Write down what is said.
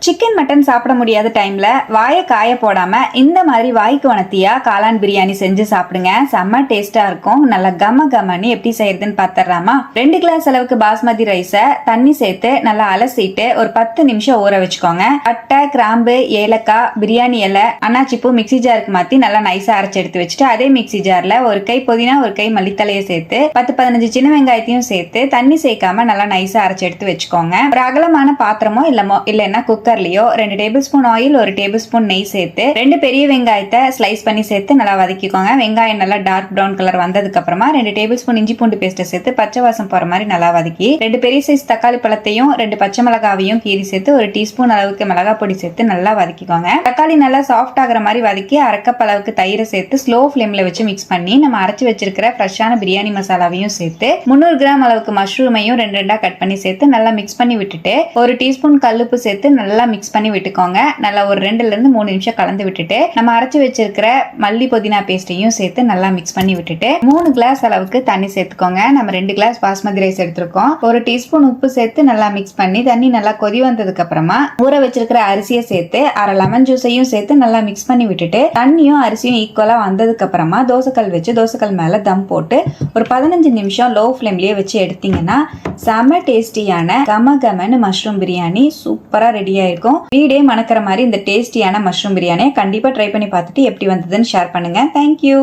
Chicken mutton சாப்பிட முடியாத டைம்ல வாயை காய போடாம இந்த மாதிரி வாய்க்கு வனத்தியா காளான் பிரியாணி செஞ்சு சாப்பிடுங்க. செம்ம டேஸ்டா இருக்கும். நல்லா கம கமன்னு எப்படி செய்யறதுன்னு பாத்துறாமா. 2 கிளாஸ் அளவுக்கு பாஸ்மதி ரைஸ தண்ணி சேர்த்து நல்லா அலசிட்டு ஒரு 10 நிமிஷம் ஊற வச்சுக்கோங்க. பட்டை, கிராம்பு, ஏலக்காய், பிரியாணி இலை, அன்னாச்சிப்பூ மிக்சி ஜாருக்கு மாத்தி நல்லா நைஸா அரைச்சு எடுத்து வச்சுட்டு அதே மிக்சி ஜார்ல ஒரு கை புதினா, ஒரு கை மல்லித்தலையை சேர்த்து 10-15 சின்ன வெங்காயத்தையும் சேர்த்து தண்ணி சேர்க்காம நல்லா நைஸா அரைச்சு எடுத்து வச்சுக்கோங்க. ஒரு அகலமான பாத்திரமோ இல்லைன்னா குக்கர்லயோ 2 table spoon oil, 1 table spoon நெய் சேர்த்து 2 பெரிய வெங்காயத்தை ஸ்லைஸ் பண்ணி சேர்த்து நல்லா வதக்கிக்கோங்க. வெங்காயம் நல்லா டார்க் பிரவுன் கலர் வந்ததுக்கு அப்புறமா 2 டேபிள் ஸ்பூன் இஞ்சி பூண்டு பேஸ்ட் சேர்த்து பச்சை வாசம் போற மாதிரி நல்லா வதக்கி 2 பெரிய சைஸ் தக்காளி பழத்தையும் 2 பச்சை மிளகாவையும் கீறி சேர்த்து 1 டீஸ்பூன் அளவுக்கு மிளகா பொடி சேர்த்து நல்லா வதக்கிக்கோங்க. தக்காளி நல்லா சாஃப்ட் ஆகிற மாதிரி வதக்கி 1/2 கப் அளவுக்கு தயிரை சேர்த்து ஸ்லோ ஃபிளேம்ல வச்சு மிக்ஸ் பண்ணி நம்ம அரைச்சு வச்சிருக்கிற ஃப்ரெஷ்ஷான பிரியாணி மசாலாவையும் சேர்த்து 300 கிராம் அளவுக்கு மஷ்ரூமையும் 2 கட் பண்ணி சேர்த்து நல்லா மிக்ஸ் பண்ணி விட்டுட்டு 1 டீஸ்பூன் கல்லுப்பு சேர்த்து நல்லா மிக்ஸ் பண்ணி விட்டுக்கோங்க. நல்லா ஒரு 2-3 நிமிஷம் கலந்து விட்டுட்டு நம்ம அரைச்சு வச்சிருக்கிற மல்லி புதினா பேஸ்டையும் சேர்த்து நல்லா மிக்ஸ் பண்ணி விட்டுட்டு 3 கிளாஸ் அளவுக்கு தண்ணி சேர்த்துக்கோங்க. நம்ம 2 கிளாஸ் பாஸ்மதி ரைஸ் எடுத்திருக்கோம். 1 டீஸ்பூன் உப்பு சேர்த்து நல்லா மிக்ஸ் பண்ணி தண்ணி நல்லா கொதி வந்ததுக்கு அப்புறமா ஊற வச்சிருக்கிற அரிசியை சேர்த்து 1/2 லெமன் ஜூஸையும் சேர்த்து நல்லா மிக்ஸ் பண்ணி விட்டுட்டு தண்ணியும் அரிசியும் ஈக்குவலா வந்ததுக்கு அப்புறமா தோசைக்கல் வச்சு தோசைக்கல் மேல தம் போட்டு ஒரு 15 நிமிஷம் லோ ஃபிளேம்லயே வச்சு எடுத்தீங்கன்னா செம டேஸ்டியான கமகமன்னு மஷ்ரூம் பிரியாணி சூப்பரா ரெடி ஆயிருக்கும். வீடே மணக்கிற மாதிரி இந்த டேஸ்டியான மஷ்ரூம் பிரியாணியை கண்டிப்பா ட்ரை பண்ணி பார்த்துட்டு எப்படி வந்ததுன்னு ஷேர் பண்ணுங்க. தேங்க்யூ.